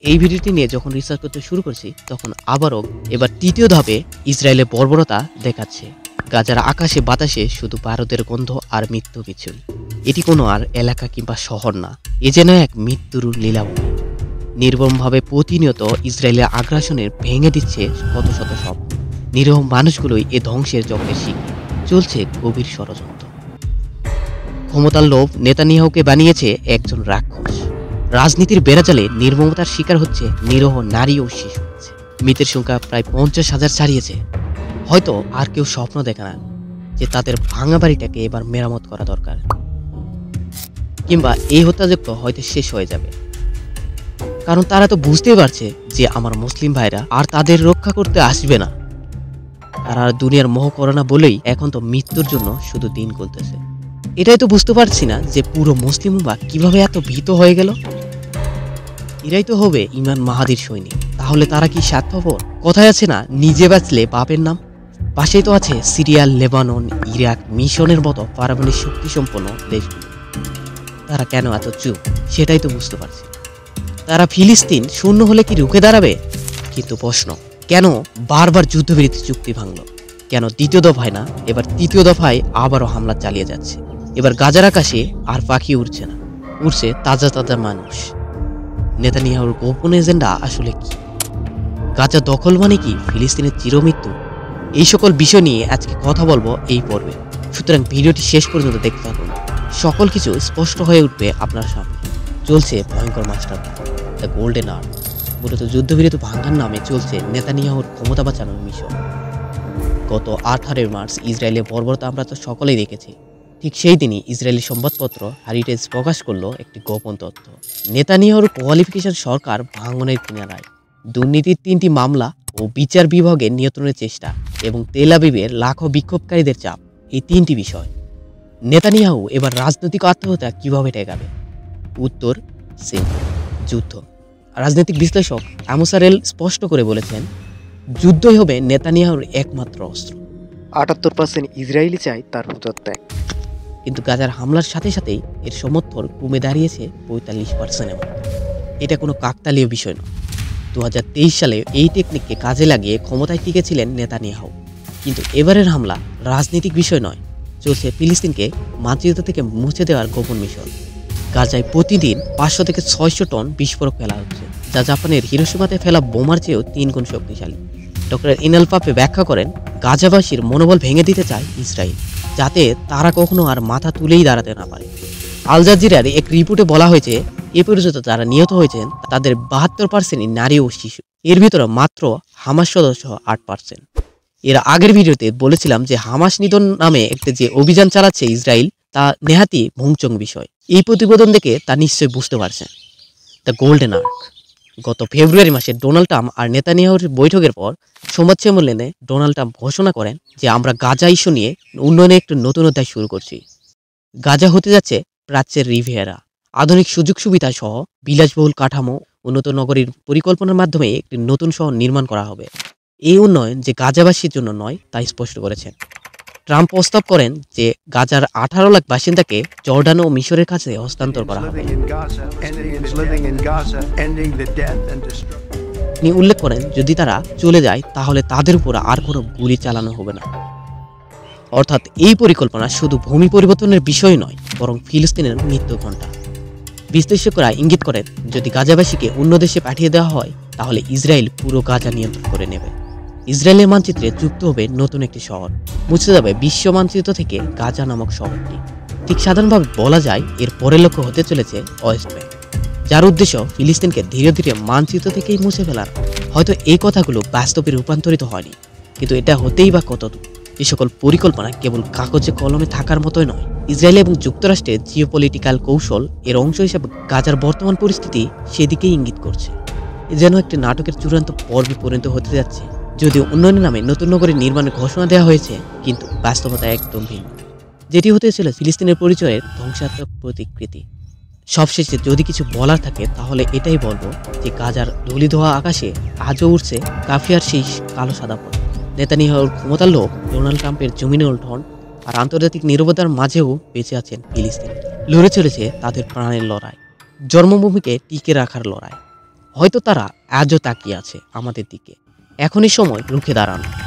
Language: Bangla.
এই ভিডিওটি নিয়ে যখন রিসার্চ করতে শুরু করছি তখন আবারও এবার তৃতীয় ধাপে ইসরায়েলের বর্বরতা দেখাচ্ছে। গাজার আকাশে বাতাসে শুধু বারুদের গন্ধ আর মৃত্যু মিছিল। এটি কোনো আর এলাকা কিংবা শহর না, এ যেন এক মৃত্যুর লীলাভূমি। নির্মমভাবে প্রতিনিয়ত ইসরায়েলের আগ্রাসনের ভেঙে দিচ্ছে শত শত স্বপ্ন। নিরীহ মানুষগুলোই এ ধ্বংসের চক্রের শিকার। চলছে গভীর ষড়যন্ত্র। ক্ষমতার লোভ নেতানিয়াহুকে বানিয়েছে একজন রাক্ষস। রাজনীতির বেড়াজালে নির্মমতার শিকার হচ্ছে নিরীহ নারী ও শিশু। মৃতের সংখ্যা প্রায় 50,000 ছাড়িয়েছে। হয়তো আর কেউ স্বপ্ন দেখে না যে তাদের ভাঙা বাড়িটাকে এবার মেরামত করা দরকার, কিংবা এই হত্যাযজ্ঞ হয়তো শেষ হয়ে যাবে। কারণ তারা তো বুঝতেই পারছে যে আমার মুসলিম ভাইরা আর তাদের রক্ষা করতে আসবে না। তারা আর দুনিয়ার মোহ করে না বলেই এখন তো মৃত্যুর জন্য শুধু দিন গুনতেছে। এটাই তো বুঝতে পারছি না যে পুরো মুসলিম উম্মাহ কিভাবে এত ভীত হয়ে গেল। এরাই তো হবে ইমান মাহাদির সৈনিক। তাহলে তারা কি স্বার্থপর? কথায় আছে না, নিজে বাঁচলে বাপের নাম। পাশেই তো আছে সিরিয়া, লেবানন, ইরাক, মিশনের মতো পারমাণবিক শক্তি সম্পন্ন দেশগুলো। তারা কেন এত চুপ সেটাই তো বুঝতে পারছি। তারা ফিলিস্তিন শূন্য হলে কি রুখে দাঁড়াবে? কিন্তু প্রশ্ন, কেন বারবার যুদ্ধবিরতি চুক্তি ভাঙল? কেন দ্বিতীয় দফায় না এবার তৃতীয় দফায় আবারও হামলা চালিয়ে যাচ্ছে? এবার গাজার আকাশে আর পাখি উড়ছে না, উড়ছে তাজা তাজা মানুষ। নেতানিয়াহুর গোপন এজেন্ডা আসলে কি? গাজা দখল মানে কি ফিলিস্তিনের চিরমৃত্যু? এই সকল বিষয় নিয়ে আজকে কথা বলবো এই পর্বে। সুতরাং ভিডিওটি শেষ পর্যন্ত দেখতে থাকুন। সকল কিছু স্পষ্ট হয়ে উঠবে আপনার সামনে। চলছে ভয়ঙ্কর মাস্টার দ্য গোল্ডেন আর্ম। মূলত যুদ্ধবিরতি ভাঙার নামে চলছে নেতানিয়াহুর ক্ষমতা বাঁচানোর মিশন। গত 18 মার্চ ইসরায়েলের বর্বরতা আমরা তো সকলেই দেখেছি। ঠিক সেই দিনই ইসরায়েলি সংবাদপত্র হেরিটেজ প্রকাশ করলো একটি গোপন তথ্য। নেতানিয়াহুর কোয়ালিফিকেশন সরকার ভাঙনের কিনারায়, দুর্নীতির 3টি মামলা ও বিচার বিভাগের নিয়ন্ত্রণের চেষ্টা এবং তেল আবিবের লাখো বিক্ষোভকারীদের চাপ, এই 3টি বিষয়। নেতানিয়াহু এবার রাজনৈতিক আত্মহত্যা কিভাবে ঠেকাবে? উত্তর সিম্পল, যুদ্ধ। রাজনৈতিক বিশ্লেষক আমোসারেল স্পষ্ট করে বলেছেন, যুদ্ধই হবে নেতানিয়াহুর একমাত্র অস্ত্র। 78% ইসরায়েলি চায় তার পদত্যাগ। কিন্তু গাজার হামলার সাথে সাথেই এর সমর্থন কমে দাঁড়িয়েছে 45%-এর মতো। এটা কোনো কাকতালীয় বিষয় নয়। 2023 সালে এই টেকনিককে কাজে লাগিয়ে ক্ষমতায় টিকেছিলেন নেতানিয়াহু। কিন্তু এবারের হামলা রাজনৈতিক বিষয় নয়, চলছে ফিলিস্তিনকে মানচিত্র থেকে মুছে দেওয়ার গোপন মিশন। গাজায় প্রতিদিন 500 থেকে 600 টন বিস্ফোরক ফেলা হচ্ছে, যা জাপানের হিরোশিমাতে ফেলা বোমার চেয়েও 3 গুণ শক্তিশালী। ডক্টর ইনাল পাপে ব্যাখ্যা করেন, গাজাবাসীর মনোবল ভেঙে দিতে চায় ইসরায়েল, যাতে তারা কখনো আর মাথা তুলেই দাঁড়াতে না পারে। আল জাজিরার এক রিপোর্টে বলা হয়েছে, এ পর্যন্ত যারা নিহত হয়েছেন তাদের 72%ই নারী ও শিশু। এর ভিতরে মাত্র হামাস সদস্য 8%। এর আগের ভিডিওতে বলেছিলাম যে হামাস নিধন নামে একটা যে অভিযান চালাচ্ছে ইসরায়েল, তা নেহাতি ভুংচং বিষয়। এই প্রতিবেদন দেখে তা নিশ্চয়ই বুঝতে পারছেন। The golden arc. গত ফেব্রুয়ারি মাসে ডোনাল্ড ট্রাম্প আর নেতানিয়াহুর বৈঠকের পর সংবাদ সম্মেলনে ডোনাল্ড ট্রাম্প ঘোষণা করেন যে আমরা গাজা ইস্যু নিয়ে উন্নয়নের একটি নতুন অধ্যায় শুরু করছি। গাজা হতে যাচ্ছে প্রাচ্যের রিভিয়েরা। আধুনিক সুযোগ সুবিধা সহ বিলাসবহুল কাঠামো, উন্নত নগরীর পরিকল্পনার মাধ্যমে একটি নতুন শহর নির্মাণ করা হবে। এই উন্নয়ন যে গাজাবাসীর জন্য নয় তা স্পষ্ট করেছেন। ট্রাম্প প্রস্তাব করেন যে গাজার 18 লাখ বাসিন্দাকে জর্ডান ও মিশরের কাছে হস্তান্তর করা হবে। তিনি উল্লেখ করেন, যদি তারা চলে যায় তাহলে তাদের উপর আর কোনো গুলি চালানো হবে না। অর্থাৎ এই পরিকল্পনা শুধু ভূমি পরিবর্তনের বিষয় নয়, বরং ফিলিস্তিনের মৃত্যু ঘণ্টা। বিশ্লেষকরা ইঙ্গিত করেন, যদি গাজাবাসীকে অন্য দেশে পাঠিয়ে দেওয়া হয় তাহলে ইসরায়েল পুরো গাজা নিয়ন্ত্রণ করে নেবে। ইসরায়েলের মানচিত্রে যুক্ত হবে নতুন একটি শহর, মুছে যাবে বিশ্ব মানচিত্র থেকে গাজা নামক শহরটি। ঠিক সাধারণভাবে বলা যায় এর পরের লক্ষ্য হতে চলেছে ওয়েস্ট ব্যাংক, যার উদ্দেশ্য ফিলিস্তিনকে ধীরে ধীরে মানচিত্র থেকেই মুছে ফেলার। হয়তো এই কথাগুলো বাস্তবে রূপান্তরিত হয়নি, কিন্তু এটা হতেই বা কতদূর? এই সকল পরিকল্পনা কেবল কাগজে কলমে থাকার মতোই নয়। ইসরায়েল এবং যুক্তরাষ্ট্রের জিওপলিটিক্যাল কৌশল এর অংশ হিসেবে গাজার বর্তমান পরিস্থিতি সেদিকেই ইঙ্গিত করছে। যেন একটি নাটকের চূড়ান্ত পর্বে পরিণত হতে যাচ্ছে। যদিও উন্নয়নের নামে নতুন নগরীর নির্মাণের ঘোষণা দেওয়া হয়েছে, কিন্তু বাস্তবতা একদম ভিন্ন, যেটি হতে ছিল ফিলিস্তিনের পরিচয়ের ধ্বংসাত্মক প্রতিকৃতি। সবশেষে যদি কিছু বলার থাকে তাহলে এটাই বলবো যে গাজার ধূলি ধোয়া আকাশে আজও উঠছে কাফিয়ার সেই কালো সাদা পথ। নেতানিয়াহুর ক্ষমতার লোভ, ডোনাল্ড ট্রাম্পের জমিনে উল্টন আর আন্তর্জাতিক নীরবতার মাঝেও বেঁচে আছেন ফিলিস্তিন। লড়ে চলেছে তাদের প্রাণের লড়াই, জন্মভূমিকে টিকে রাখার লড়াই। হয়তো তারা আজও তাকিয়ে আছে আমাদের দিকে। এখনই সময় রুখে দাঁড়ানো।